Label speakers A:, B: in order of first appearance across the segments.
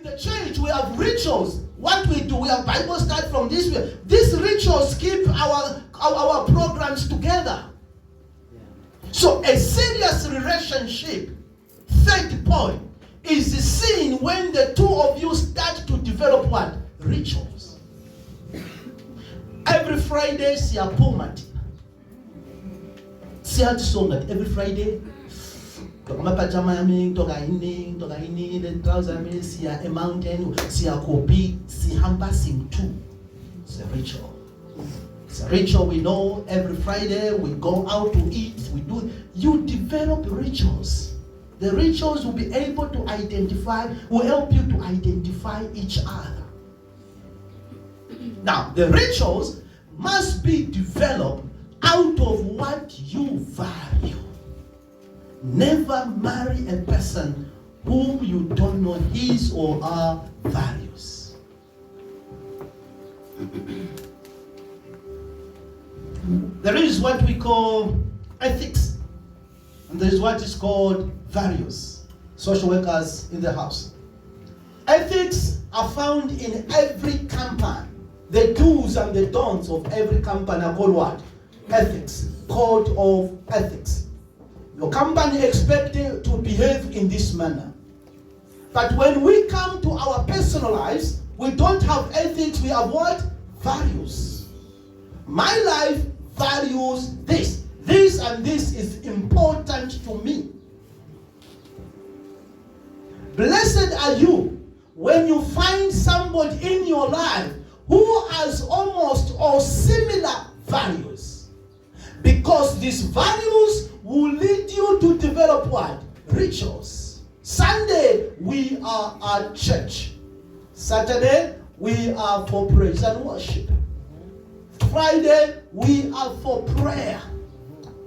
A: in the church, we have rituals. What we do, we have Bible start from this way. These rituals keep our programs together. So a serious relationship, third point, is seen when the two of you start to develop what? Rituals. Every Friday, siya pomati. Siya songa every Friday. Toka pajama yami, toka hini, the trouser yami, siya a mountain, siya kopi, sihamba sing two. It's a ritual. It's a ritual we know. Every Friday we go out to eat. You develop rituals. The rituals will be able to identify, will help you to identify each other. Now, the rituals must be developed out of what you value. Never marry a person whom you don't know his or her values. There is what we call ethics, and there is what is called values. Social workers in the house. Ethics are found in every company. The do's and the don'ts of every company are called what? Ethics. Code of ethics. Your company expected to behave in this manner. But when we come to our personal lives, we don't have ethics, we have what? Values. My life values this. This and this is important to me. Blessed are you when you find somebody in your life who has almost or similar values. Because these values will lead you to develop what? Rituals. Sunday, we are at church. Saturday, we are for praise and worship. Friday, we are for prayer.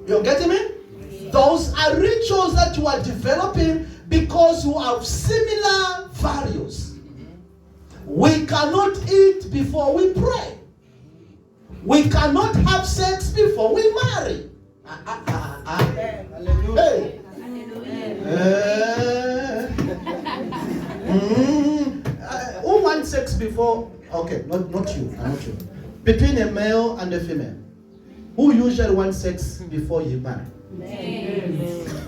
A: You getting me? Those are rituals that you are developing because you have similar values. We cannot eat before we pray. We cannot have sex before we marry. Hey. Who wants sex before? Okay, not you. Between a male and a female, who usually wants sex before you marry?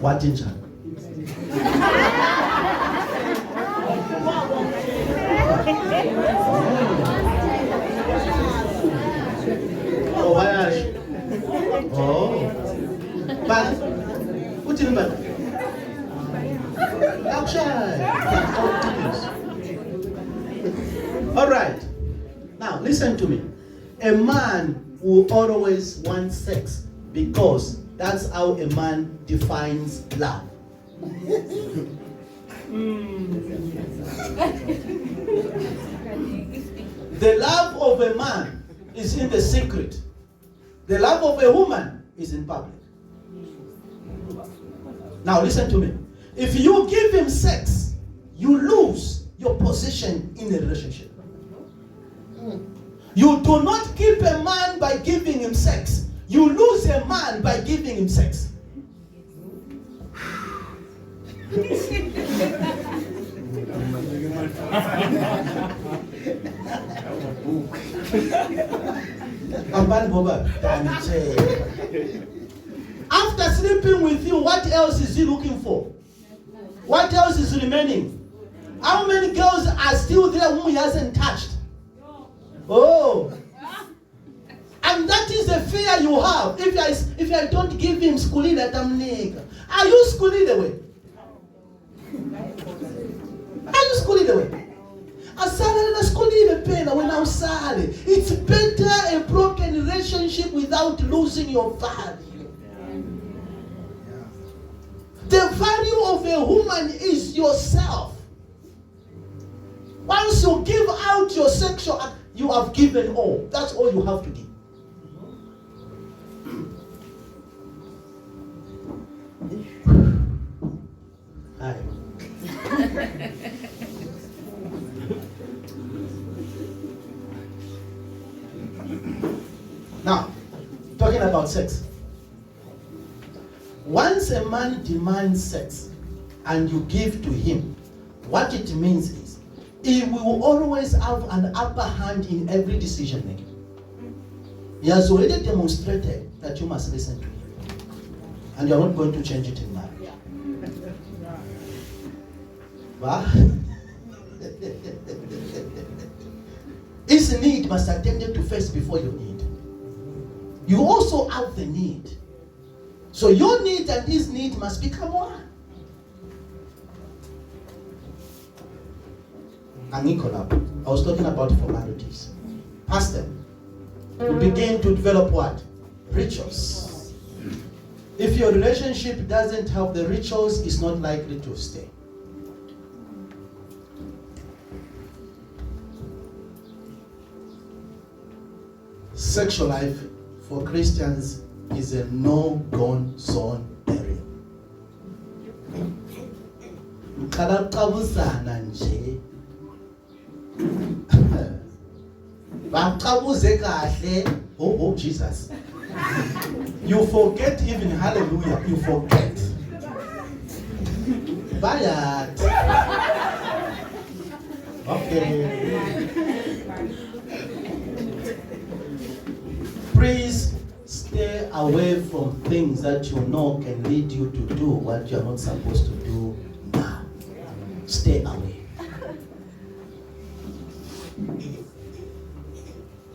A: What in China? Oh, why? Oh, but what's in the all right. Now listen to me. A man will always want sex because that's how a man defines love. The love of a man is in the secret. The love of a woman is in public. Now listen to me. If you give him sex, you lose your position in a relationship. You do not keep a man by giving him sex. You lose a man by giving him sex. After sleeping with you, what else is he looking for? What else is remaining? How many girls are still there whom he hasn't touched? Oh. And that is the fear you have. If I don't give him skuli that I'm nigga. Are you skuli the way? Are you skuli the way? It's better a broken relationship without losing your value. The value of a woman is yourself. Once you give out your sexual act, you have given all. That's all you have to give. Hi. Now, talking about sex. Once a man demands sex and you give to him, what it means is he will always have an upper hand in every decision making. He has already demonstrated that you must listen to him. And you're not going to change it in life. But his need must attend to first before your need. You also have the need. So your need and his need must become one. And Nicola, I was talking about formalities. Pastor, you begin to develop what? Rituals. If your relationship doesn't have the rituals, it's not likely to stay. Sexual life for Christians is a no-go zone area. Mqabuzana nje. Baqabuze kahle. Oh Jesus. You forget even hallelujah. You forget. Bayat. Okay. Please stay away from things that you know can lead you to do what you're not supposed to do now. Stay away.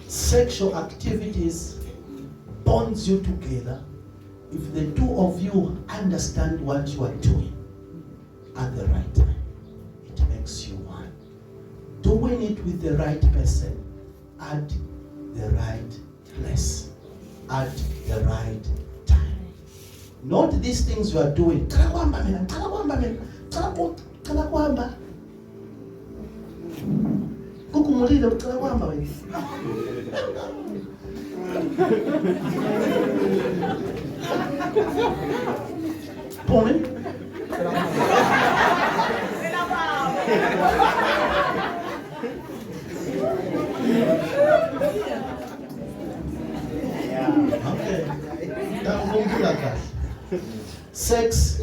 A: Sexual activities bonds you together if the two of you understand what you are doing at the right time. It makes you one. Doing it with the right person at the right place at the right time. Not these things you are doing. Sex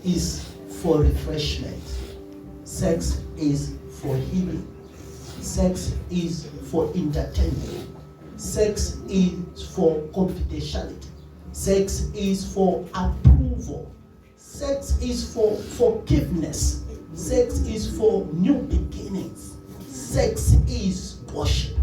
A: is for refreshment. Sex is for healing. Sex is for entertainment. Sex is for confidentiality. Sex is for approval. Sex is for forgiveness. Sex is for new beginnings. Sex is worship.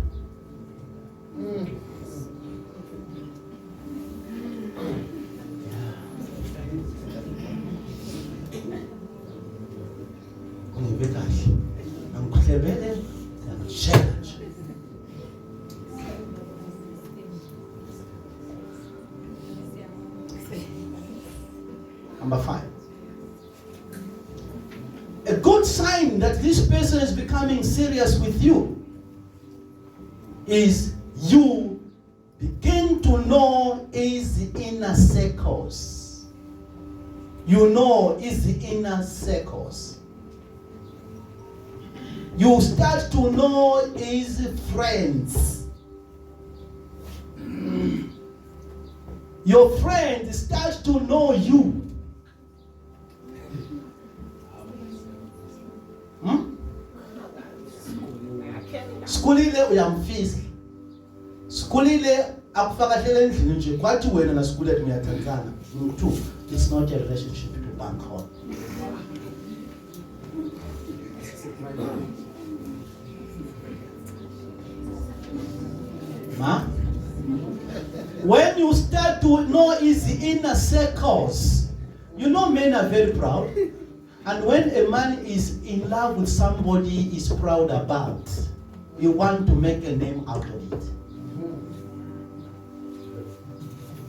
A: Number 5. A good sign that this person is becoming serious with you is you begin to know his inner circles. You know his inner circles. You start to know his friends. Your friends start to know you. Skulile uyamfisa. Skulile akufakahlele endlini nje kwathi wena na skule niyathandana. It's not a relationship to bank on. When you start to know his inner circles, you know men are very proud. And when a man is in love with somebody he's proud about, you want to make a name out of it.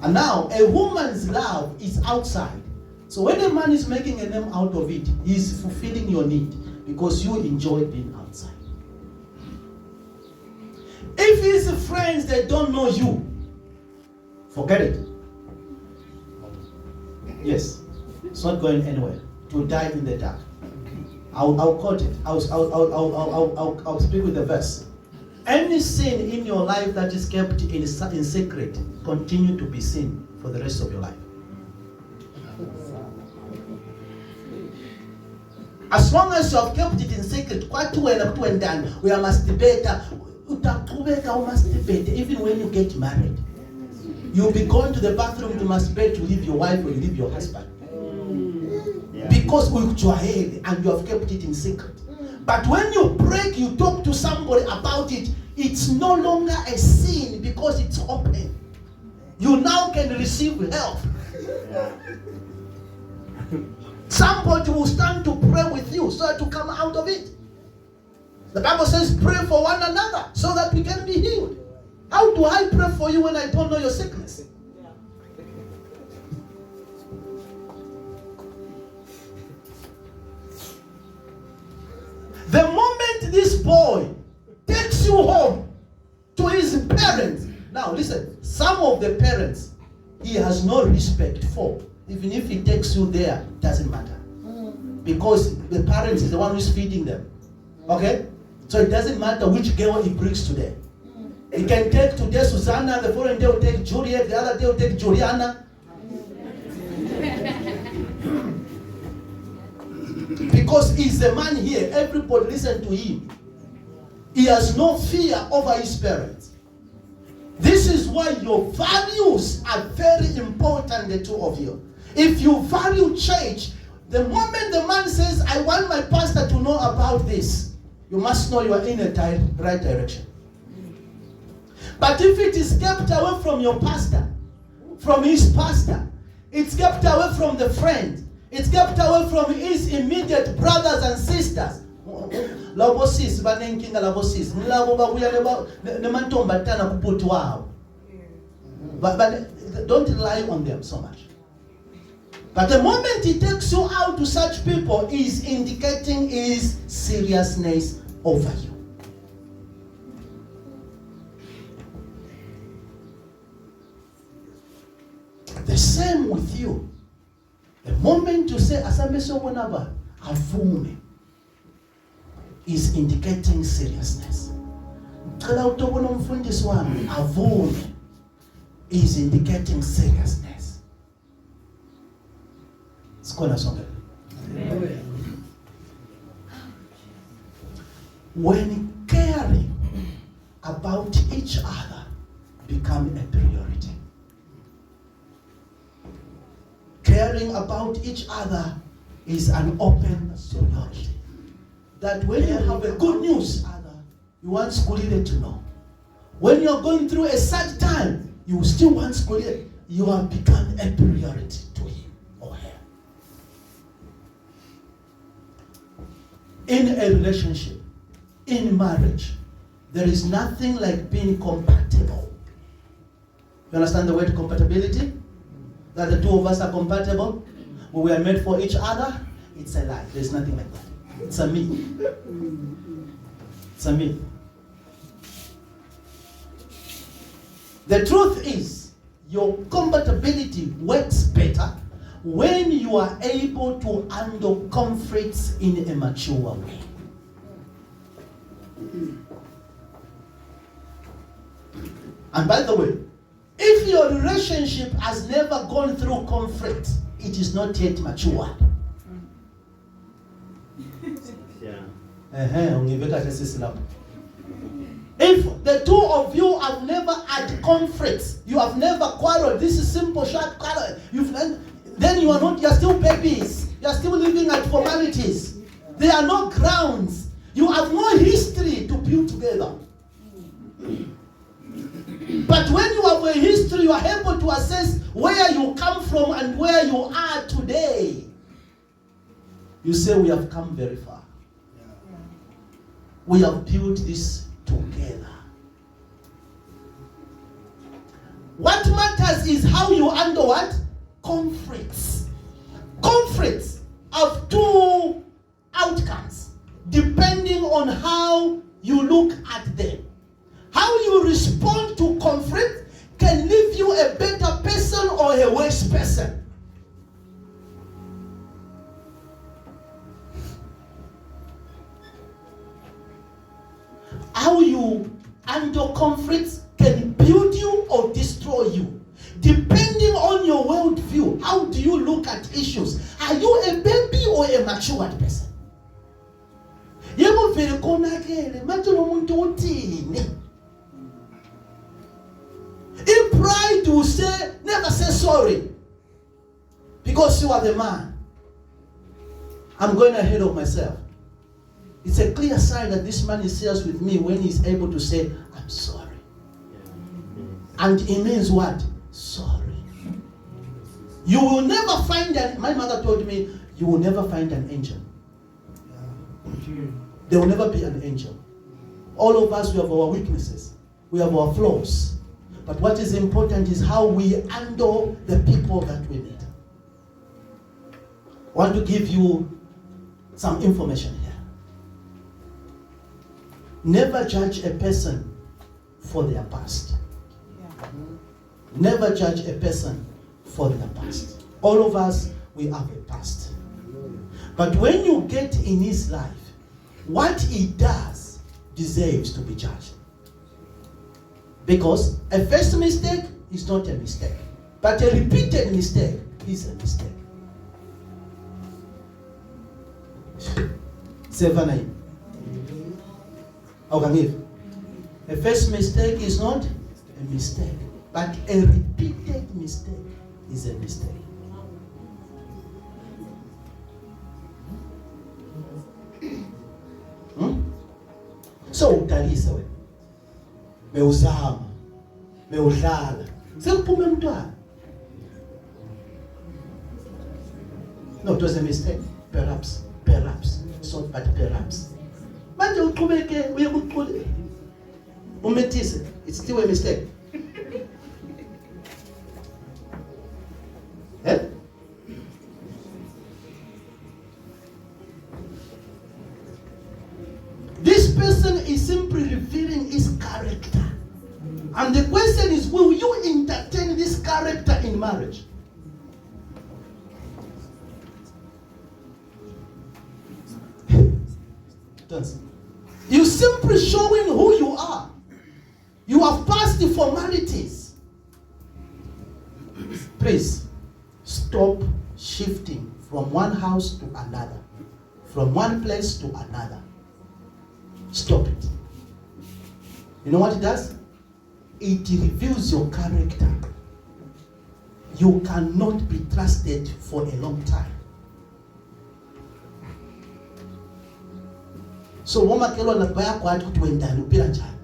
A: And now, a woman's love is outside. So when a man is making a name out of it, he's fulfilling your need because you enjoy being outside. If his friends, they don't know you, forget it. Yes, it's not going anywhere. To die in the dark. I'll quote it. I'll speak with the verse. Any sin in your life that is kept in secret, continue to be sin for the rest of your life. As long as you have kept it in secret, we are masturbator. Even when you get married, you'll be going to the bathroom to masturbate to leave your wife or you leave your husband. Because you are head and you have kept it in secret. But when you break, you talk to somebody about it, it's no longer a sin because it's open. You now can receive help. Somebody will stand to pray with you so that to come out of it. The Bible says pray for one another so that we can be healed. How do I pray for you when I don't know your sickness? The moment this boy takes you home to his parents, now listen, some of the parents he has no respect for. Even if he takes you there, it doesn't matter. Because the parents is the one who's feeding them. Okay? So it doesn't matter which girl he brings today. He can take today Susanna, the following day will take Juliet, the other day will take Juliana. Because he's the man here, everybody listen to him. He has no fear over his parents. This is why your values are very important, the two of you. If you value church, the moment the man says, I want my pastor to know about this, you must know you are in a right direction. But if it is kept away from your pastor, from his pastor, it's kept away from the friend, it's kept away from his immediate brothers and sisters. But don't rely on them so much. But the moment he takes you out to such people, is indicating his seriousness over you. The same with you. The moment you say, Asambe avume, is indicating seriousness. Avume is indicating seriousness. When caring about each other become a priority. Caring about each other is an open solidarity. That when you have a good news, you want Skulile to know. When you're going through a sad time, you still want Skulile. You have become a priority to him or her. In a relationship, in marriage, there is nothing like being compatible. You understand the word compatibility? That the two of us are compatible? We were made for each other? It's a lie. There's nothing like that. It's a myth. It's a myth. The truth is, your compatibility works better when you are able to handle conflicts in a mature way. And by the way, if your relationship has never gone through conflict, it is not yet matured. If the two of you have never had conflicts, you have never quarreled, this is simple, short quarrel, then you are still babies. You are still living at formalities. There are no grounds. You have no history to build together. But when you have a history, you are able to assess where you come from and where you are today. You say, we have come very far. We have built this together. What matters is how you handle what? Conflicts. Conflicts have two outcomes depending on how you look at them. How you respond to conflict can leave you a better person or a worse person. How you handle conflicts can build you or destroy you. Depending on your worldview, how do you look at issues? Are you a baby or a matured person? kuvele konakele manje lo muntu uthini. In pride will say, never say sorry. Because you are the man. I'm going ahead of myself. It's a clear sign that this man is serious with me when he's able to say, I'm sorry. And it means what? Sorry. You will never find my mother told me, you will never find an angel. There will never be an angel. All of us, we have our weaknesses. We have our flaws. But what is important is how we handle the people that we meet. I want to give you some information here. Never judge a person for their past. Never judge a person for their past. All of us, we have a past. But when you get in his life, what he does deserves to be judged. Because a first mistake is not a mistake. But a repeated mistake is a mistake. Seven. Okay. A first mistake is not a mistake. But a repeated mistake is a mistake. So utalisa we. Meuzama. Meudlala. Sekuphume mntwana. No, it was a mistake. Perhaps. So, but perhaps. Manje uqhubeke uye kuqhule. Umethise. It's still a mistake. This person is simply revealing his character. And the question is, will you entertain this character in marriage? You simply showing who you are. You have passed the formalities. Please, stop shifting from one house to another. From one place to another. Stop it. You know what it does? It reveals your character. You cannot be trusted for a long time. So woma kelo na baya kwa kuti wendani upira njani.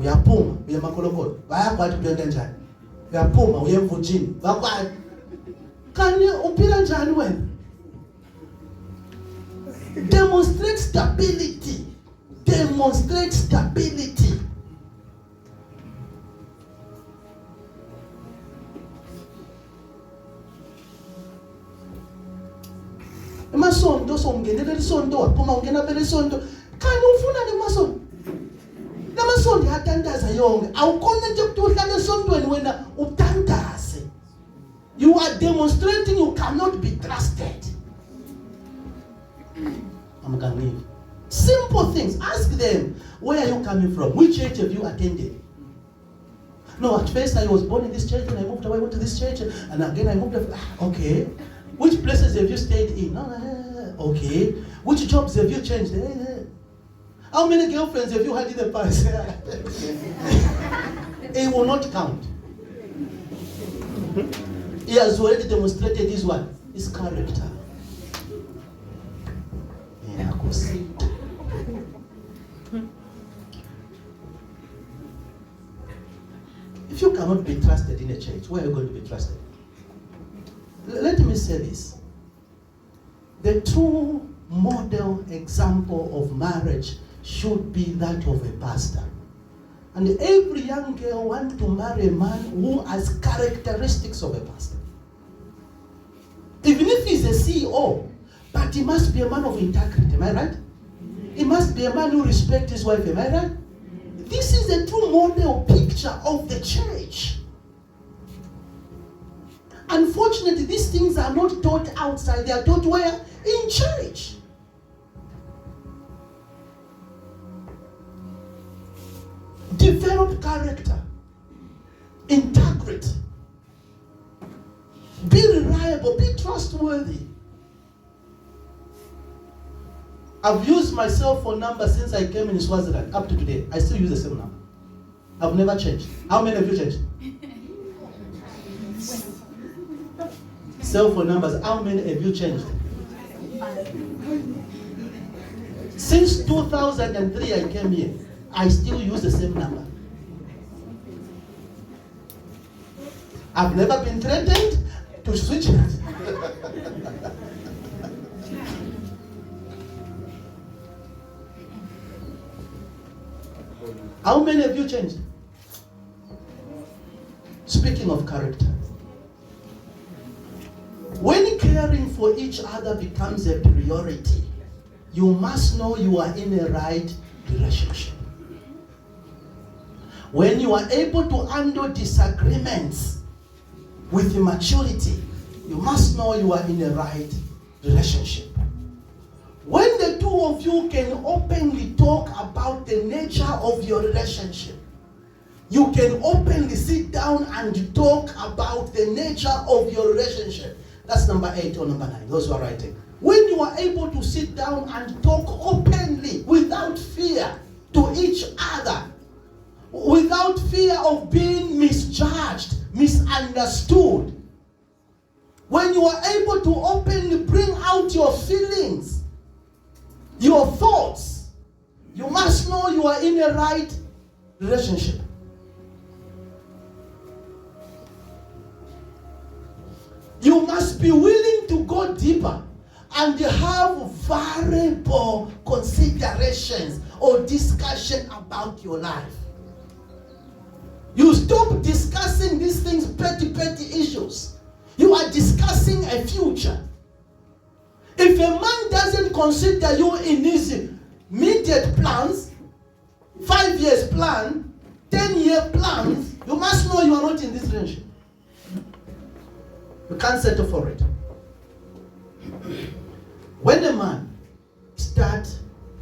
A: Uyapuma uya makolokolo. Baya kwa kuti wenda njani. Uyapuma uya mvujini. Bakwa kani upira njani wena? Demonstrate stability. Demonstrate stability. Emasondo songenele lisondo waphuma ungena phela isondo. Kanti ufuna ni masondo. Namasondo yatandaza yonke. Awukhona nje ukuthi uhlale esondweni wena utandaze. You are demonstrating you cannot be trusted. I'm going to leave. Simple things. Ask them, where are you coming from? Which church have you attended? No, at first I was born in this church and I moved away, went to this church, and again I moved away. Okay. Which places have you stayed in? No, okay. Which jobs have you changed? How many girlfriends have you had in the past? It will not count. He has already demonstrated his what? His character. If you cannot be trusted in a church, where are you going to be trusted? Let me say this. The true model example of marriage should be that of a pastor. And every young girl wants to marry a man who has characteristics of a pastor. Even if he's a CEO, but he must be a man of integrity, am I right? He must be a man who respects his wife, am I right? This is a true model picture of the church. Unfortunately, these things are not taught outside. They are taught where? In church. Develop character, integrity. Be reliable, be trustworthy. I've used my cell phone number since I came in Swaziland up to today. I still use the same number. I've never changed. How many of you changed? Cell phone numbers, how many have you changed? Since 2003 I came here, I still use the same number. I've never been threatened to switch it. How many of you changed? Speaking of character, when caring for each other becomes a priority, you must know you are in a right relationship. When you are able to handle disagreements with maturity, you must know you are in a right relationship. When the two of you can openly talk about the nature of your relationship, you can openly sit down and talk about the nature of your relationship. That's number 8 or number 9, those who are writing. When you are able to sit down and talk openly without fear to each other, without fear of being misjudged, misunderstood, when you are able to openly bring out your feelings, your thoughts, you must know you are in a right relationship. You must be willing to go deeper and have variable considerations or discussion about your life. You stop discussing these things, petty issues. You are discussing a future. If a man doesn't consider you in his immediate plans, 5 years plan, 10-year plans, you must know you are not in this relationship. You can't settle for it. When a man starts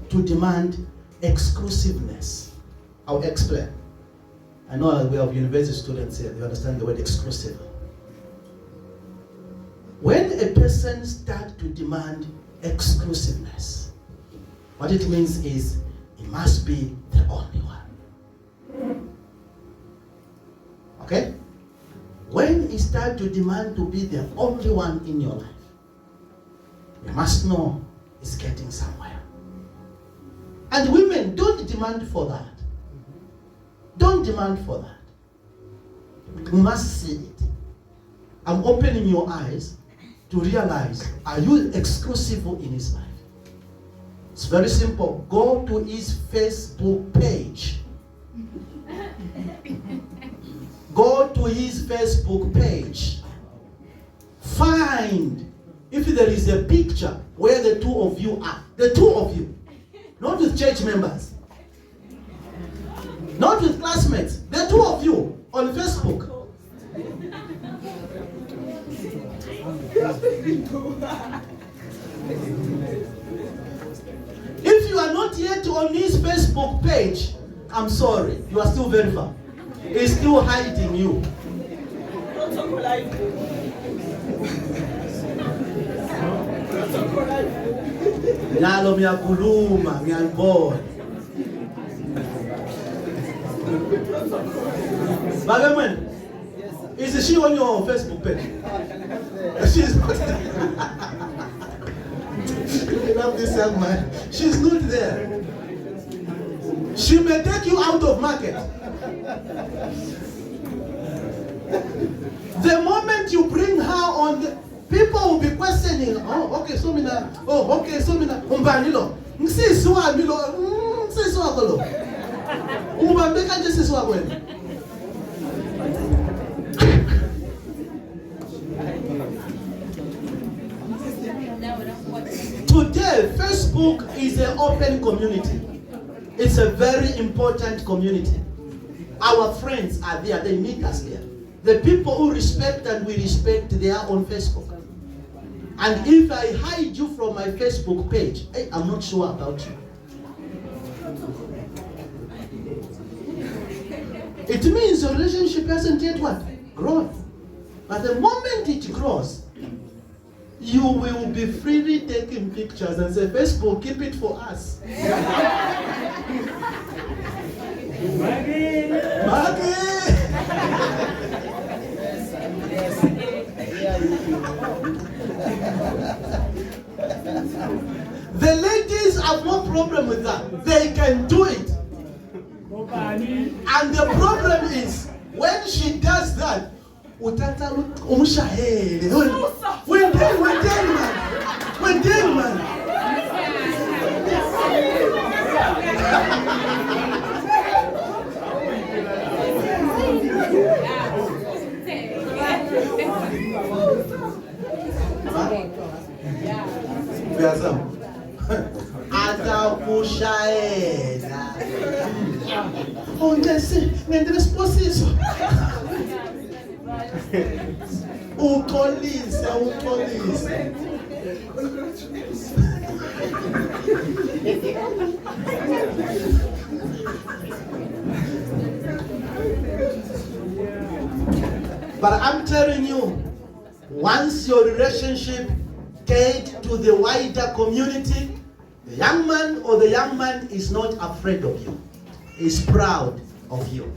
A: to demand exclusiveness, I'll explain. I know we have university students here, they understand the word exclusive. When a person starts to demand exclusiveness, what it means is he must be the only one. Okay? When he starts to demand to be the only one in your life, you must know he's getting somewhere. And women, don't demand for that. Don't demand for that. You must see it. I'm opening your eyes to realize, are you exclusive in his life? It's very simple. Go to his Facebook page. Go to his Facebook page. Find if there is a picture where the two of you are. The two of you. Not with church members. Not with classmates. The two of you on Facebook. If you are not yet on his Facebook page, I'm sorry, you are still very far. He's still hiding you. Nalo miyakuluma ngiyalibona. Bagamwen, is she on your Facebook page? She's not there. I love this young man. She's not there. She may take you out of market. The moment you bring her on, people will be questioning. Oh, okay, so mina. Oh, okay, so mina. Umbanilo. Ngisi suwa milo. Ngisi suwa kolo. Umbambeka ngisi suwa kweli. Today, Facebook is an open community. It's a very important community. Our friends are there, they meet us there. The people who respect and we respect, they are on Facebook. And if I hide you from my Facebook page, I'm not sure about you. It means your relationship hasn't yet what? Grown. But the moment it grows, you will be freely taking pictures and say, Facebook, keep it for us. The ladies have no problem with that. They can do it. And the problem is, when she does that, utata umushahere. We're dead, man. Atakushaela. Ngendele siposiso. Uxolise. But I'm telling you, once your relationship get to the wider community, the young man or the young man is not afraid of you. He's proud of you.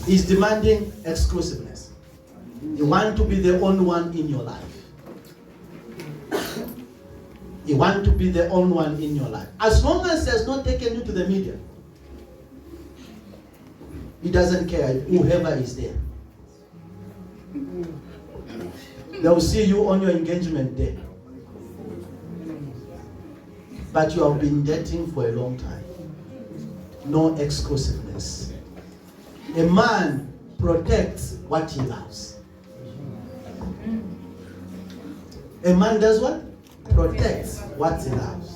A: He's demanding exclusiveness. You want to be the only one in your life. You want to be the only one in your life. As long as he has not taken you to the media, he doesn't care whoever is there. They will see you on your engagement day. But you have been dating for a long time. No exclusiveness. A man protects what he loves. A man does what? Protects what he loves.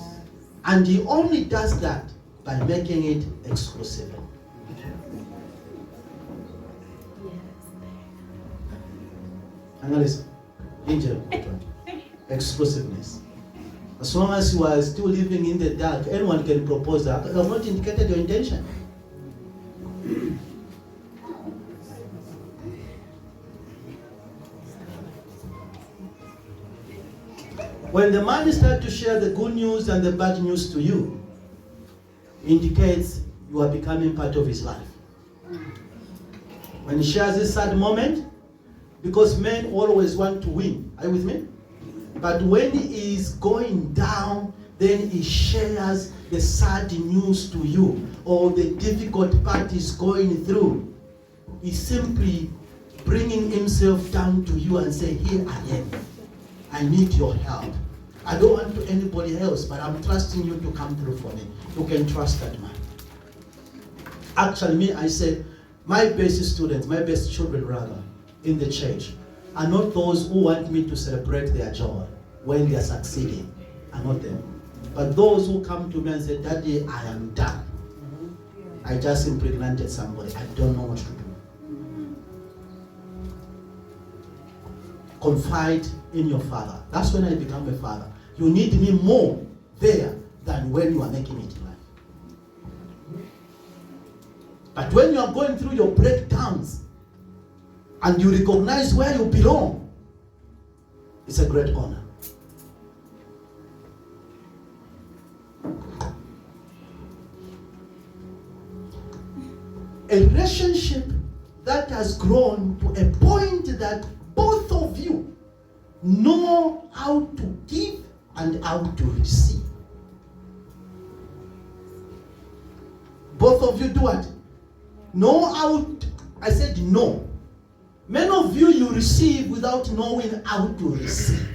A: And he only does that by making it exclusive. Analysis. Exclusiveness. As long as you are still living in the dark, anyone can propose that. You have not indicated your intention. When the man starts to share the good news and the bad news to you, indicates you are becoming part of his life. When he shares this sad moment, because men always want to win. Are you with me? But when he is going down, then he shares the sad news to you, or the difficult part he's going through. He's simply bringing himself down to you and say, here I am. I need your help. I don't want to anybody else, but I'm trusting you to come through for me. You can trust that man. Actually, me, I say, my best students, my best children rather, in the church, are not those who want me to celebrate their joy when they are succeeding. Are not them. But those who come to me and say, Daddy, I am done. I just impregnated somebody. I don't know what to do. Confide in your father. That's when I become a father. You need me more there than when you are making it in life. But when you are going through your breakdowns and you recognize where you belong, it's a great honor. A relationship that has grown to a point that both of you know how to give and how to receive. Both of you do what? Know how to, I said no. Many of you, you receive without knowing how to receive.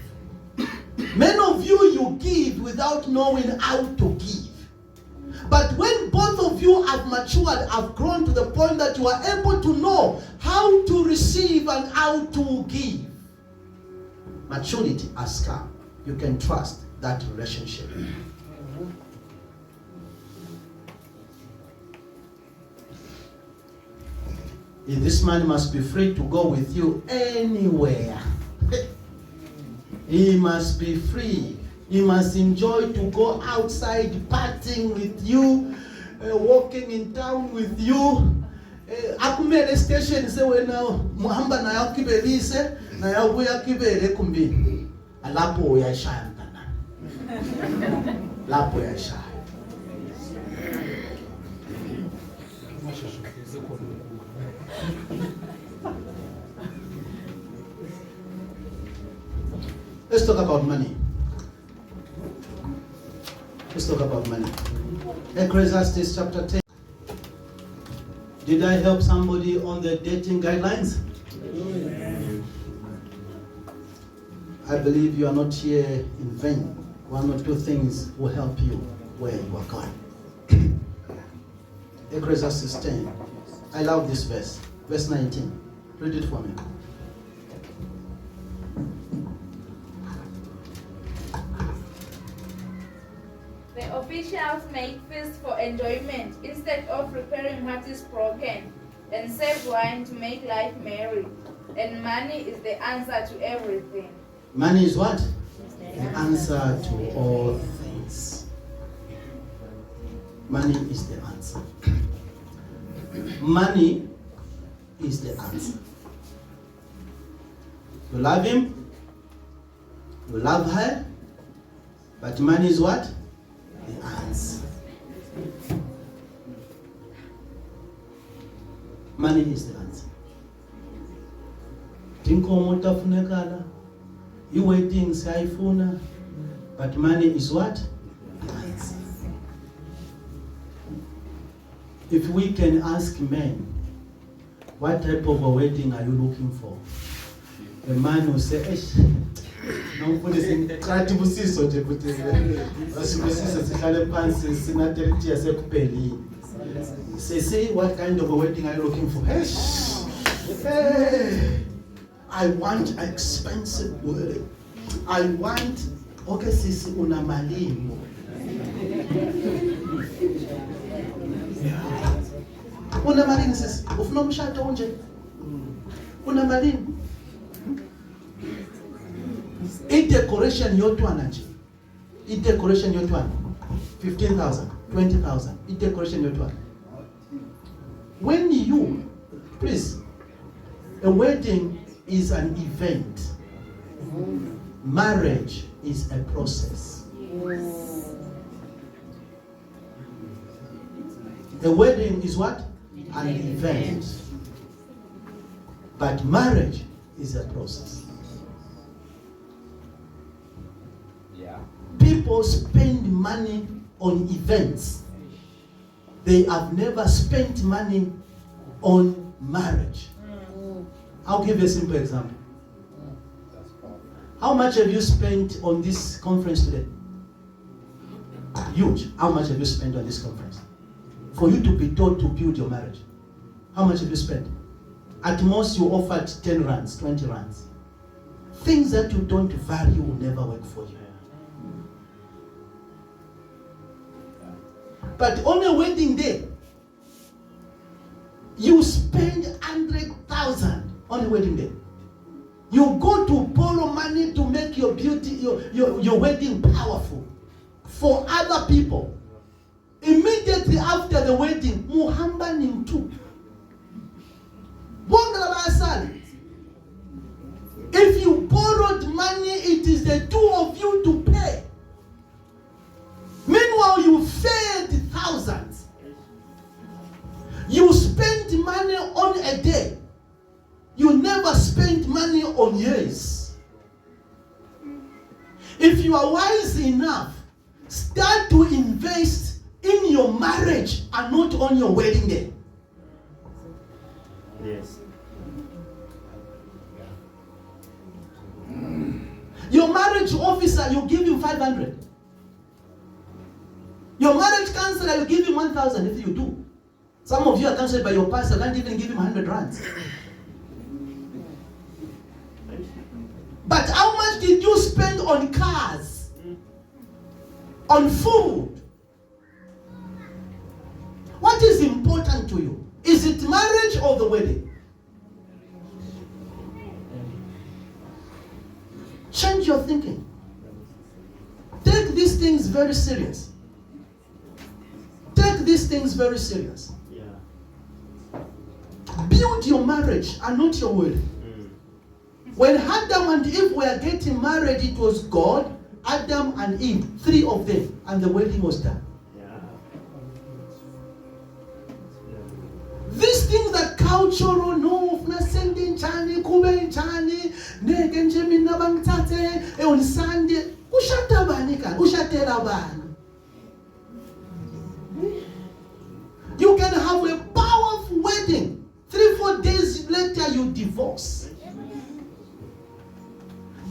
A: Many of you, you give without knowing how to give. But when both of you have matured, have grown to the point that you are able to know how to receive and how to give, maturity has come. You can trust that relationship. This man must be free to go with you anywhere. He must be free. He must enjoy to go outside partying with you, walking in town with you, akumele station sewena muhamba naye akibelise naye ubuya kibele kumbini. Lapho uyashaya mntana. Lapho uyashaya. Let's talk about money. Let's talk about money. Ecclesiastes chapter 10. Did I help somebody on the dating guidelines? I believe you are not here in vain. One or two things will help you where you are going. Ecclesiastes 10. I love this verse. Verse 19. Read it for me.
B: The officials make feasts for enjoyment instead of repairing what is broken, and save wine to make life merry. And money is the answer to everything.
A: Money is what? The answer to all things. Money is the answer. Money is the answer. You love him, you love her, but money is what? The answer. Money is the answer. Tinkomo tafunekala, you waiting sayifuna, but money is what? The answer. If we can ask men, what type of a wedding are you looking for? A man will say, say, what kind of a wedding are you looking for? Hey, I want an expensive wedding. I want, okay, sisi una malimo. Una malini sisi, ufuna mshado unje. Una malini. I-decoration yotwana nje. I-decoration yotwana 15,000, 20,000. I-decoration yotwana. When you, please, a wedding is an event. Marriage is a process. A wedding is what? An event. But marriage is a process. People spend money on events. They have never spent money on marriage. I'll give you a simple example. How much have you spent on this conference today? Huge. How much have you spent on this conference? For you to be told to build your marriage. How much have you spent? At most you offered 10 rands, 20 rands. Things that you don't value will never work for you. But on a wedding day, you spend 100,000 on a wedding day. You go to borrow money to make your beauty, your wedding powerful for other people. Immediately after the wedding, muhamba ni mtu. If you borrowed money, it is the two of you to pay. Meanwhile, you fed thousands. You spent money on a day. You never spent money on years. If you are wise enough, start to invest in your marriage and not on your wedding day.
C: Yes.
A: Your marriage officer, you give him 500. Your marriage counselor, you give him 1,000 if you do. Some of you are counseled by your pastor, can't even give him 100 rands. But how much did you spend on cars? On food? What is important to you? Is it marriage or the wedding? Change your thinking. Take these things very serious. Take these things very serious.
C: Yeah.
A: God your marriage and not your wedding. When Adam and Eve were getting married, it was God, Adam and Eve, 3 of them, and the wedding was done. These things are cultural, no, sending chani, kube chani, neke njemina bangtate, on Sunday, ushatabanika, ushaterabana. You can have a powerful wedding. 3-4 days later, you divorce.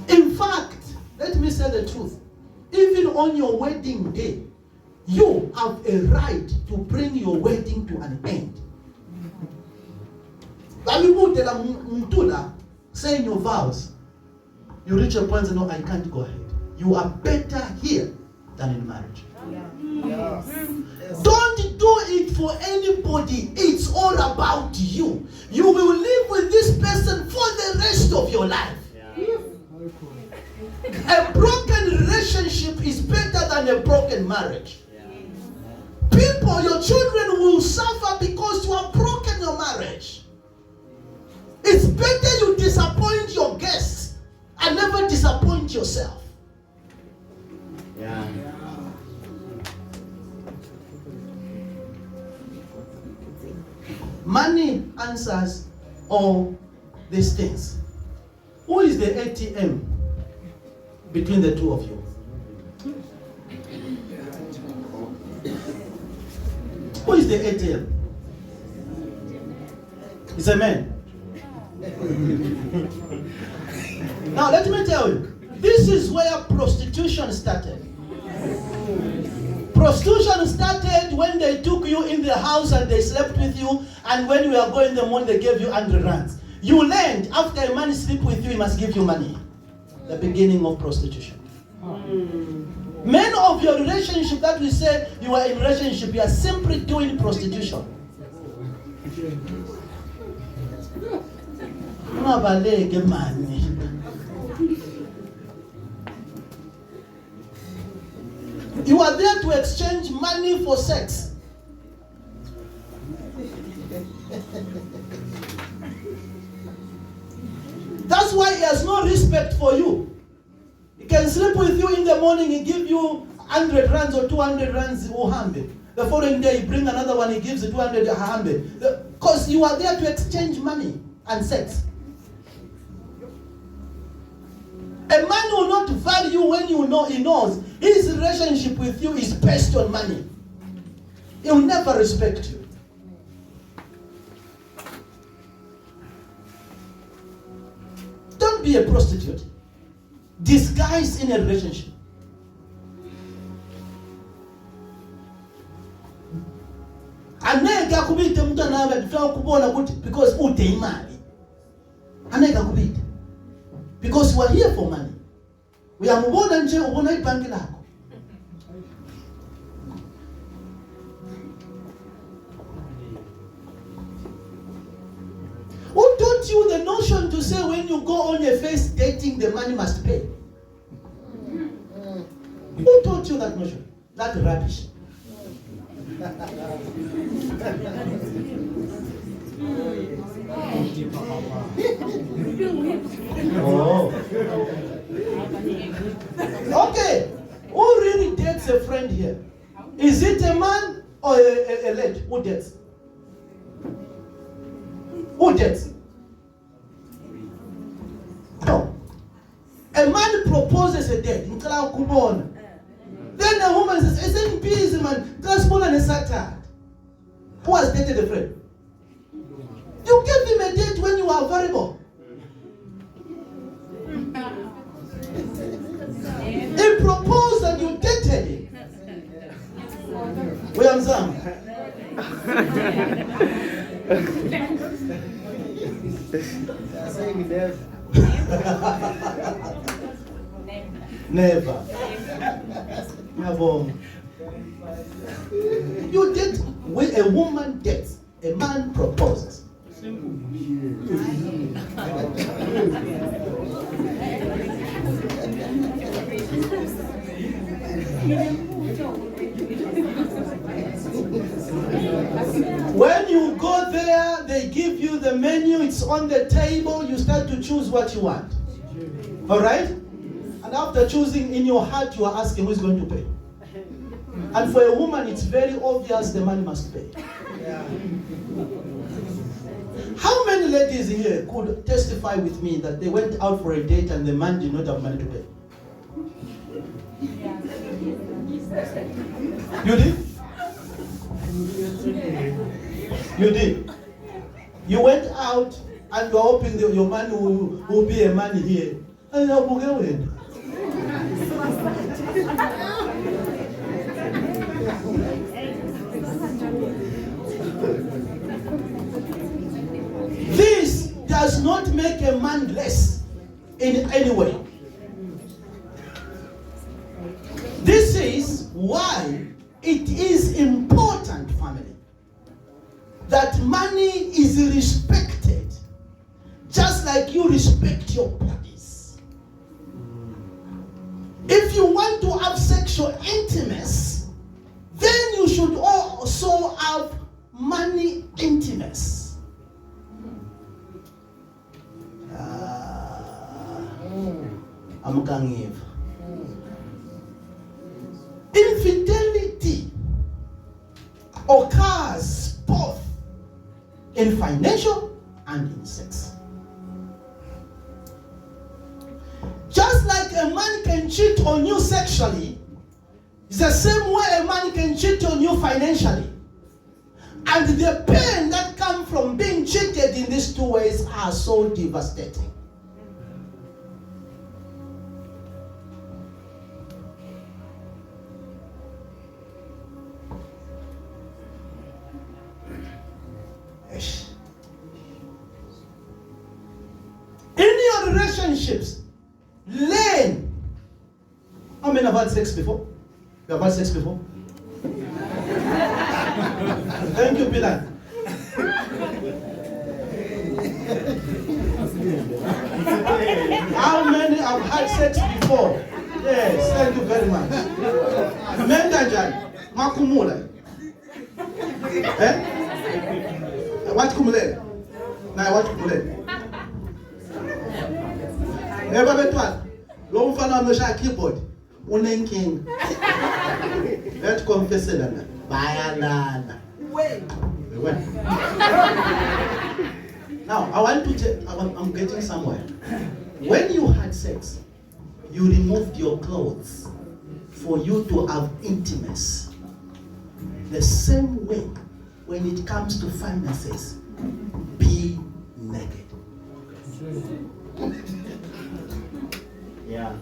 A: In fact, let me say the truth. Even on your wedding day, you have a right to bring your wedding to an end. Saying your vows, you reach a point and no, I can't go ahead. You are better here than in marriage. Don't do it for anybody. It's all about you. You will live with this person for the rest of your life. A broken relationship is better than a broken marriage. People, your children will suffer because you have broken your marriage. It's better you disappoint your guests and never disappoint yourself. Money answers all these things. Who is the ATM between the two of you? Who is the ATM? It's a man. Now let me tell you, this is where prostitution started. Prostitution started when they took you in their house and they slept with you, and when you were going in the morning, they gave you 100 rands. You learned after a man sleep with you, he must give you money. The beginning of prostitution. Many of your relationship that we say you are in relationship, you are simply doing prostitution. You are there to exchange money for sex. That's why he has no respect for you. He can sleep with you in the morning, he give you 100 rands or 200 rands, uhambe. The following day, he bring another one, he gives you 200 uhambe. Because you are there to exchange money and sex. A man will not value when you know he knows his relationship with you is based on money. He will never respect you. Don't be a prostitute disguised in a relationship. Aneka kubita mtu anataka kubona kuti because ute imali. Aneka kubita. Because we are here for money. We are mbona nje ubona ibanki lako. Who taught you the notion to say when you go on a first dating, the money must pay? Who taught you that notion? That rubbish. Oh. Okay. Who really dates a friend here? Is it a man or a lady? Who dates? Who dates? No. A man proposes a date. Then the woman says, "Isn't busy, man? Who has dated a friend? You gave him a date when you were available. He proposed and you dated him. Where am Sam? Never. Never. You date when a woman dates, a man proposes. When you go there, they give you the menu, it's on the table, you start to choose what you want. All right? And after choosing in your heart, you are asking who's going to pay. And for a woman, it's very obvious the man must pay.
C: Yeah.
A: How many ladies here could testify with me that they went out for a date and the man did not have money to pay? You did? You did. You went out and you are hoping that your man will be a man here. And you are going. This does not make a man less in any way. This is why it is important, family, that money is respected just like you respect your bodies. If you want to have sexual intimacy, then you should also have money intimacy. Infidelity occurs both in financial and in sex. Just like a man can cheat on you sexually, it's the same way a man can cheat on you financially. And the pain that comes from being cheated in these two ways are so devastating. In your relationships, learn. How many have had sex before? You have had sex before? Thank you, Pilar. How many have had sex before? Yes, thank you very much. Mendajan, makumula. What kumule? Na what kumule? Never betwat. Long fana mesha keyboard. Unenking. Let's confess it. Bayana.
C: Wait.
A: Now, I want to tell, I'm getting somewhere. When you had sex, you removed your clothes for you to have intimacy. The same way, when it comes to finances, be naked.
C: Yeah.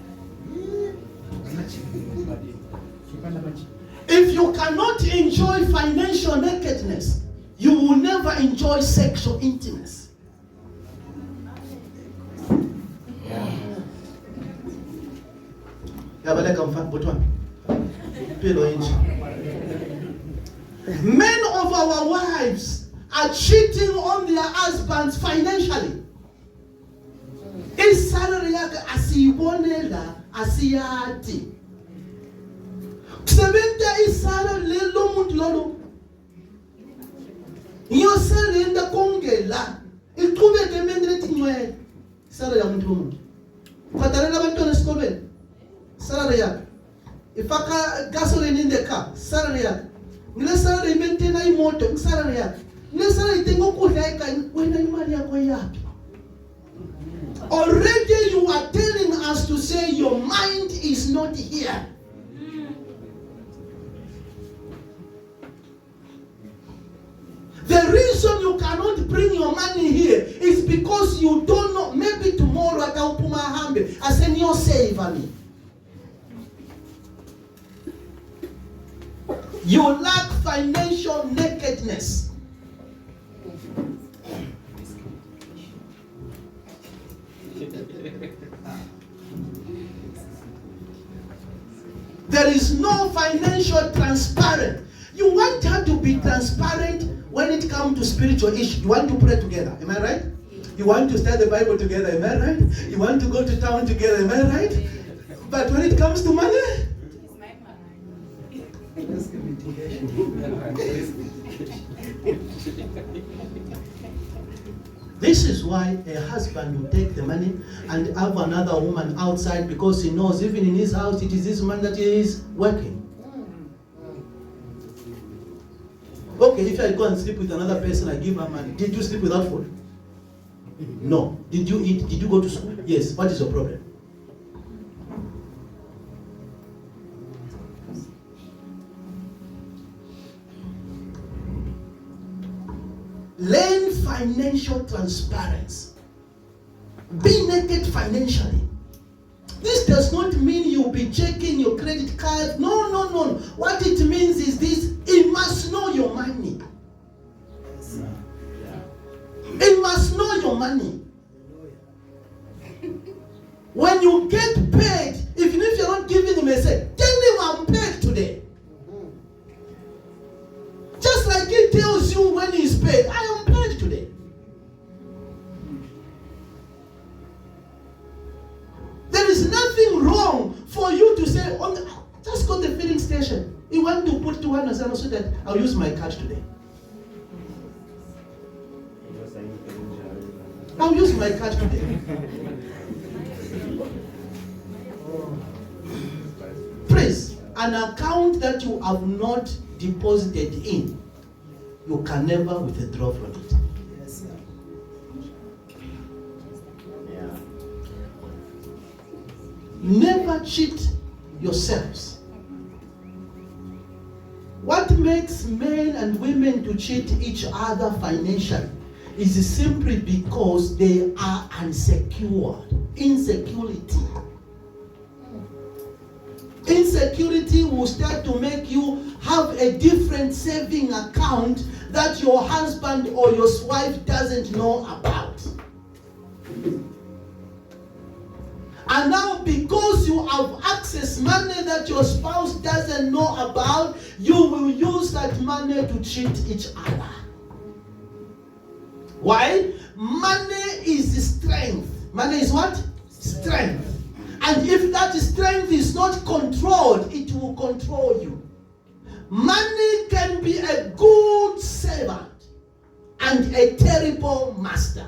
A: If you cannot enjoy financial nakedness, you will never enjoy sexual intimacy. Men of our wives are cheating on their husbands financially. His salary yake asiyibonela asiyati. Kusebenta isala lelo muntu lolo. Iyo salary enda kongela. Iqhubeke mendelethi ncwele. Salary yamuntu umuntu. Ukhathalela abantwana esikolweni. Salary yakhe. Ifaka gasoline in the car. Salary yakhe. Ngile salary imentena imoto, salary yakhe. Ngile salary ithenga ukudla ekhaya, wena imali yakho yapi? Already you are telling us to say your mind is not here. The reason you cannot bring your money here is because you don't know. Maybe tomorrow I can put my hand. I say, "You save me." You lack financial nakedness. There is no financial transparent. You want her to be transparent when it comes to spiritual issues. You want to pray together, am I right? You want to study the Bible together, am I right? You want to go to town together, am I right? But when it comes to money, This is why a husband will take the money and have another woman outside, because he knows even in his house it is his man that is working. Okay, if I go and sleep with another person, I give her money. Did you sleep without food? No. Did you eat? Did you go to school? Yes. What is your problem? Learn financial transparency. Be naked financially. This does not mean you'll be checking your credit card. No. What it means is this: it must know your money. It must know your money. When you get paid, even if you're not giving him a say, tell him I'm paid today. Just like he tells you when he's paid, I am paid today. There is nothing wrong for you to say, just go to the filling station. You want to put 200 so that I'll use my card today. I'll use my card today. Please, an account that you have not deposited in, you can never withdraw from it.
C: Yes, sir.
A: Never cheat yourselves. What makes men and women to cheat each other financially is simply because they are insecure. Insecurity. Insecurity will start to make you have a different saving account that your husband or your wife doesn't know about. And now, because you have access money that your spouse doesn't know about, you will use that money to cheat each other. Why? Money is strength. Money is what? Strength. And if that strength is not controlled, it will control you. Money can be a good servant and a terrible master.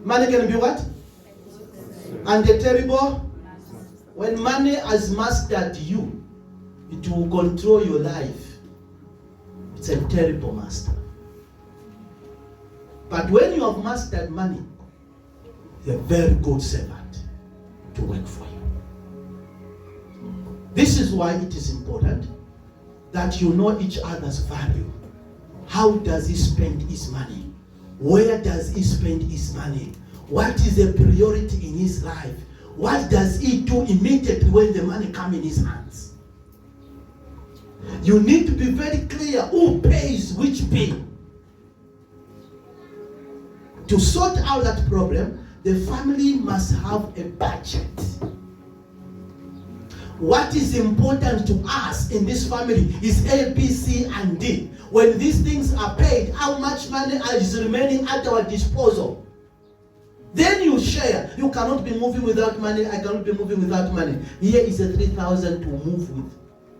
A: Money can be what? And a terrible? When money has mastered you, it will control your life. It's a terrible master. But when you have mastered money, you're a very good servant to work for you. This is why it is important that you know each other's value. How does he spend his money? Where does he spend his money? What is the priority in his life? What does he do immediately when the money comes in his hands? You need to be very clear who pays which bill. To sort out that problem, the family must have a budget. What is important to us in this family is A, B, C, and D. When these things are paid, how much money is remaining at our disposal? Then you share. You cannot be moving without money. I cannot be moving without money. Here is a 3,000 to move with.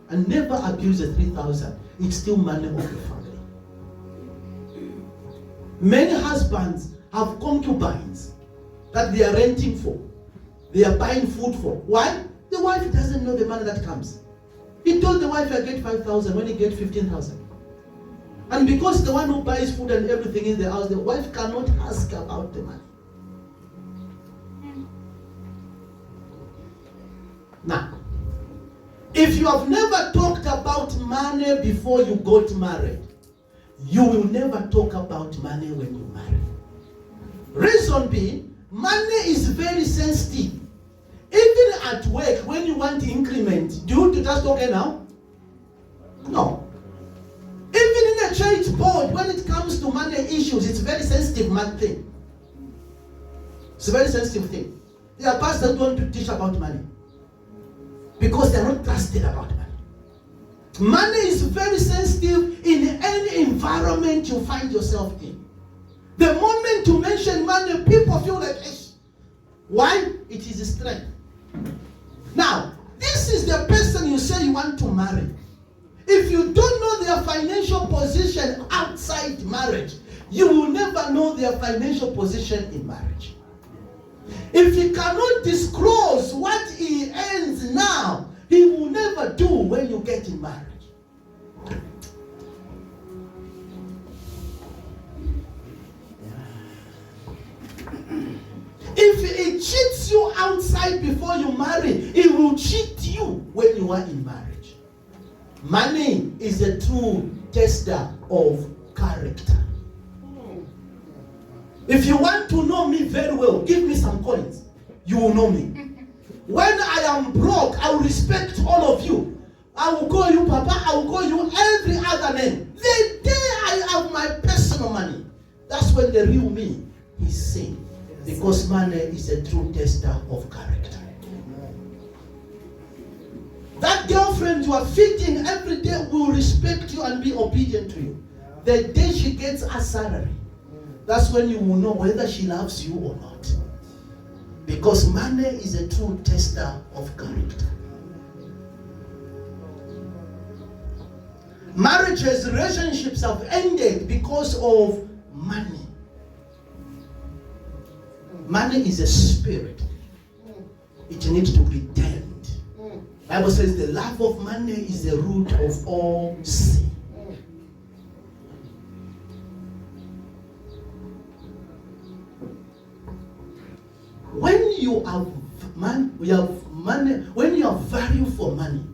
A: And never abuse the 3,000. It's still money of the family. Many husbands have concubines that they are renting for. They are buying food for. Why? The wife doesn't know the money that comes. He told the wife, I get 5,000 when he get 15,000. And because the one who buys food and everything in the house, the wife cannot ask about the money. Now, if you have never talked about money before you got married, you will never talk about money when you marry. Reason being, money is very sensitive. Even at work, when you want increment, do you just okay now? No. Even in a church board, when it comes to money issues, it's a very sensitive thing. It's a very sensitive thing. There are pastors who don't want to teach about money because they are not trusted about money. Money is very sensitive in any environment you find yourself in. The moment you mention money, people feel like, why? It is a strength. Now, this is the person you say you want to marry. If If you don't know their financial position outside marriage, you will never know their financial position in marriage. If he cannot disclose what he earns now, he will never do when you get in marriage. If he cheats you outside before you marry, he will cheat you when you are in marriage. Money is a true tester of character. If you want to know me very well, give me some coins. You will know me. When I am broke, I will respect all of you. I will call you Papa. I will call you every other name. The day I have my personal money, that's when the real me is seen. Because money is a true tester of character. That girlfriend you are feeding every day will respect you and be obedient to you. The day she gets a salary, that's when you will know whether she loves you or not. Because money is a true tester of character. Marriages, relationships have ended because of money. Money is a spirit. It needs to be tamed. The Bible says the love of money is the root of all sin. When you have money, when you have value for money,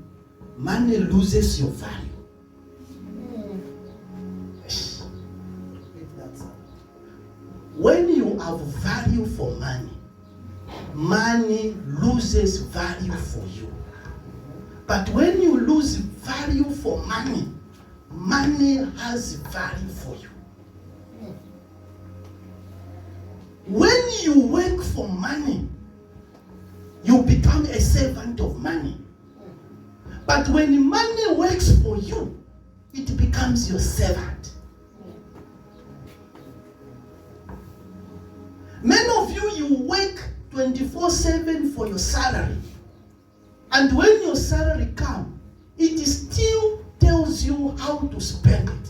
A: money loses your value. When you have value for money, money loses value for you. But when you lose value for money, money has value for you. When you work for money, you become a servant of money. But when money works for you, it becomes your servant. Many of you, you work 24/7 for your salary. And when your salary comes, it still tells you how to spend it.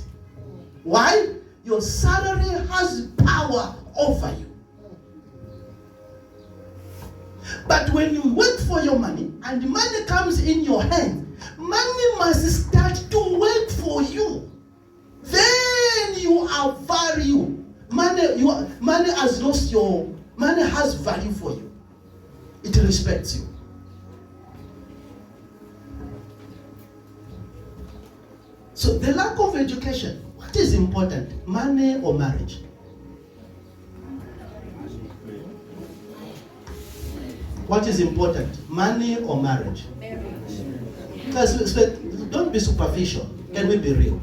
A: Why? Your salary has power over you. But when you work for your money and money comes in your hand, money must start to work for you. Then you are value. Money has lost your, money has value for you. It respects you. So the lack of education, what is important? Money or marriage? What is important? Money or marriage? Because don't be superficial. Can we be real?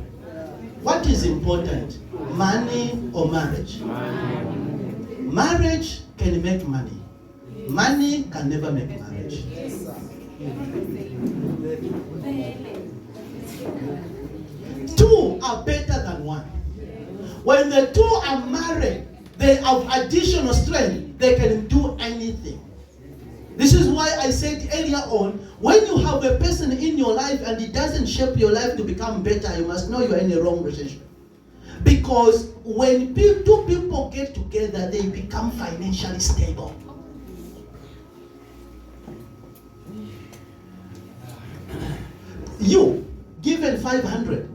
A: What is important? Money or marriage? Marriage can make money. Money can never make marriage. Two are better than one. When the two are married, they have additional strength. They can do anything. This is why I said earlier on, when you have a person in your life and it doesn't shape your life to become better, you must know you're in a wrong relationship. Because when two people get together, they become financially stable. You, given 500,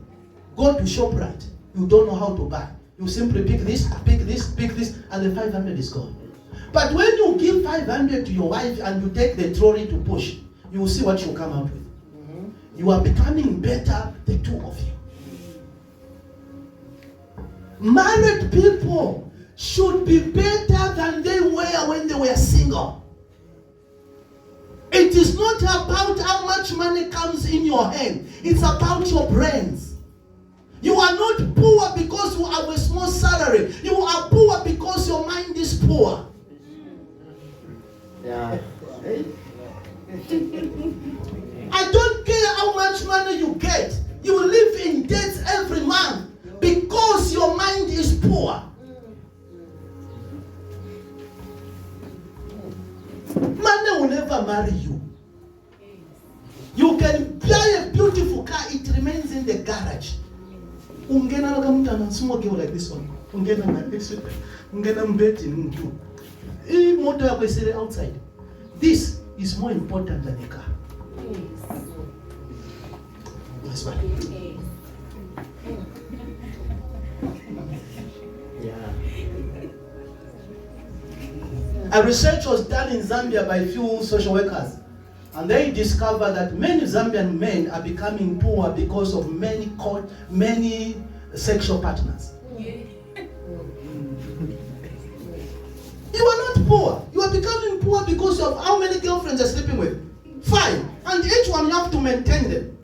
A: go to ShopRite. You don't know how to buy. You simply pick this, and the 500 is gone. But when you give 500 to your wife and you take the trolley to push, you will see what you come out with. You are becoming better, the two of you. Married people should be better than they were when they were single. It is not about how much money comes in your hand. It's about your brains. You are not poor because you have a small salary. You are poor because your mind is poor.
C: Yeah.
A: I don't care how much money you get. You will live in debt every month because your mind is poor. Money will never marry you. You can buy a beautiful car, it remains in the garage. Ungena lokamutana small girl like this one. Ungena mbeti mtu. Hii moto yako isere outside. This is more important than a car. Yes, what? Yeah. A research was done in Zambia by a few social workers, and they discovered that many Zambian men are becoming poor because of many sexual partners. You are not poor. You are becoming poor because of how many girlfriends you're sleeping with. 5. And each one you have to maintain them.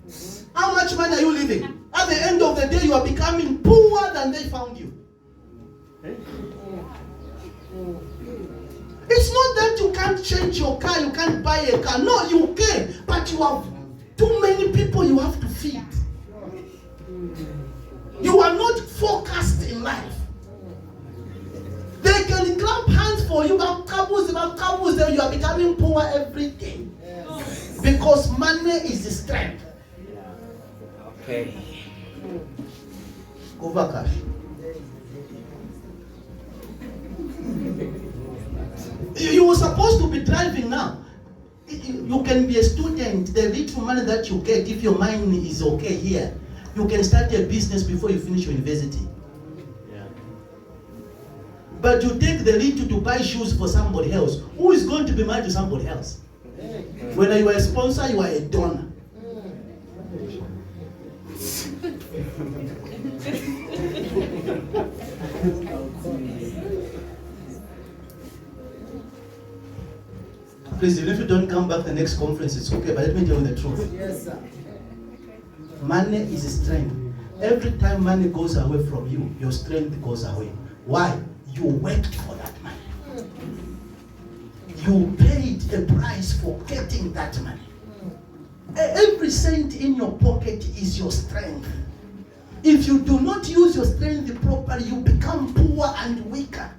A: How much money are you living? At the end of the day, you are becoming poorer than they found you. It's not that you can't change your car, you can't buy a car. No, you can. But you have too many people you have to feed. You are not focused in life. They can clap hands for you, but couples, then you are becoming poor every day. Because money is the strength.
C: Okay.
A: Over cash. You were supposed to be driving now. You can be a student. The little money that you get, if your mind is okay here, you can start a business before you finish your university.
C: Yeah.
A: But you take the little to buy shoes for somebody else. Who is going to be married to somebody else? Whether you are a sponsor, you are a donor. Please, even if you don't come back the next conference, it's okay, but let me tell you the truth.
D: Yes, sir.
A: Money is a strength. Every time money goes away from you, your strength goes away. Why? You worked for that money. You paid a price for getting that money. Every cent in your pocket is your strength. If you do not use your strength properly, you become poor and weaker.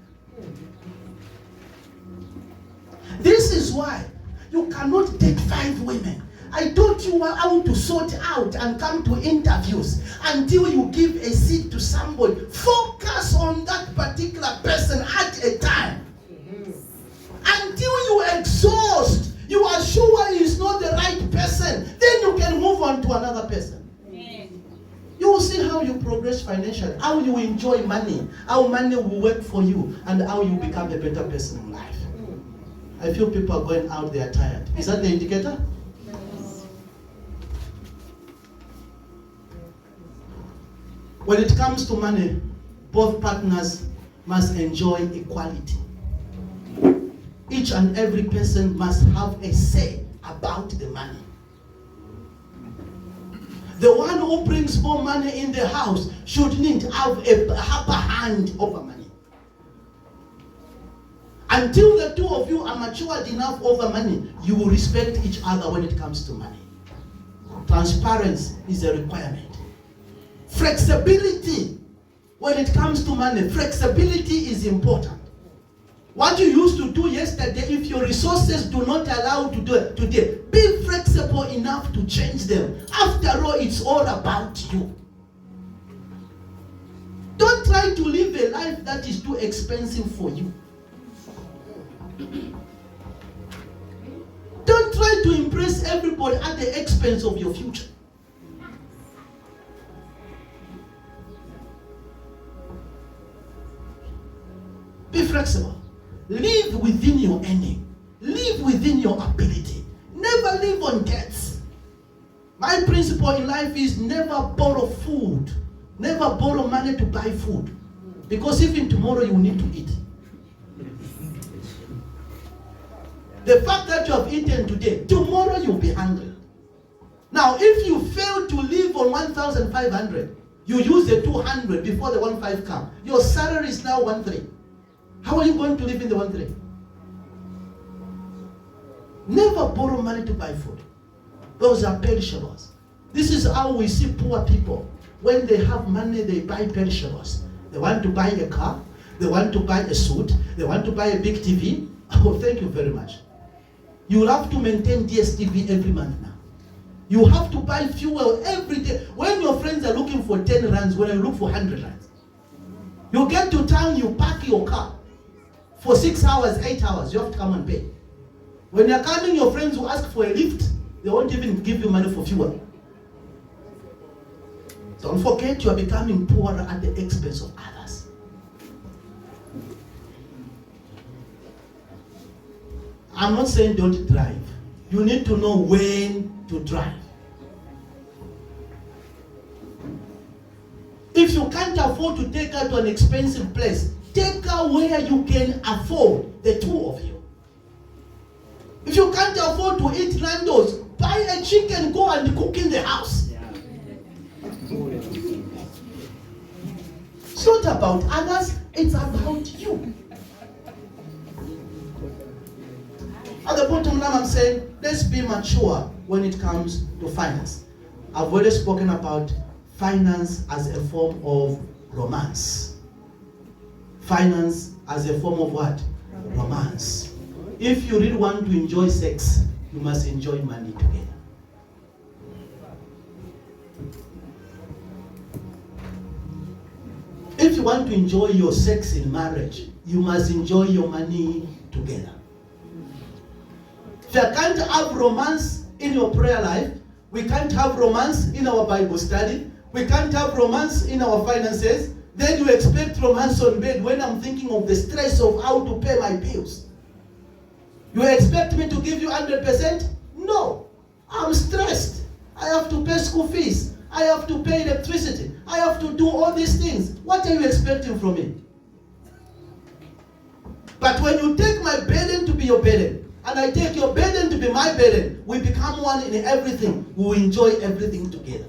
A: This is why you cannot date 5 women. I taught you how to sort out and come to interviews until you give a seat to somebody. Focus on that particular person at a time. Until you exhaust, you are sure he is not the right person, then you can move on to another person. You will see how you progress financially, how you enjoy money, how money will work for you, and how you become a better person in life. I feel people are going out, they are tired. Is that the indicator? When it comes to money, both partners must enjoy equality. Each and every person must have a say about the money. The one who brings more money in the house shouldn't have a upper hand over money. Until the two of you are matured enough over money, you will respect each other when it comes to money. Transparency is a requirement. Flexibility when it comes to money. Flexibility is important. What you used to do yesterday, if your resources do not allow to do it today, be flexible enough to change them. After all, it's all about you. Don't try to live a life that is too expensive for you. Don't try to impress everybody at the expense of your future. Be flexible. Live within your earning. Live within your ability. Never live on debts. My principle in life is never borrow food. Never borrow money to buy food. Because even tomorrow you need to eat. The fact that you have eaten today, tomorrow you'll be hungry. Now, if you fail to live on 1,500, you use the 200 before the 1,500 come. Your salary is now 1,300. How are you going to live in the 1,300? Never borrow money to buy food. Those are perishables. This is how we see poor people. When they have money, they buy perishables. They want to buy a car. They want to buy a suit. They want to buy a big TV. Oh, thank you very much. You will have to maintain DSTV every month now. You have to buy fuel every day. When your friends are looking for 10 rands, when you look for 100 rands. You get to town, you park your car. For 6 hours, 8 hours, you have to come and pay. When you're coming, your friends will ask for a lift. They won't even give you money for fuel. Don't forget, you are becoming poorer at the expense of others. I'm not saying don't drive. You need to know when to drive. If you can't afford to take her to an expensive place, take her where you can afford, the two of you. If you can't afford to eat Nando's, buy a chicken, go and cook in the house. It's not about others, it's about you. At the bottom line, I'm saying, let's be mature when it comes to finance. I've already spoken about finance as a form of romance. Finance as a form of what? Romance. If you really want to enjoy sex, you must enjoy money together. If you want to enjoy your sex in marriage, you must enjoy your money together. If you can't have romance in your prayer life, we can't have romance in our Bible study, we can't have romance in our finances, then you expect romance on bed when I'm thinking of the stress of how to pay my bills. You expect me to give you 100%? No. I'm stressed. I have to pay school fees. I have to pay electricity. I have to do all these things. What are you expecting from me? But when you take my burden to be your burden, and I take your burden to be my burden, we become one in everything. We will enjoy everything together.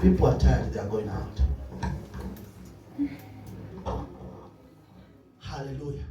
A: People are tired, they are going out. Hallelujah.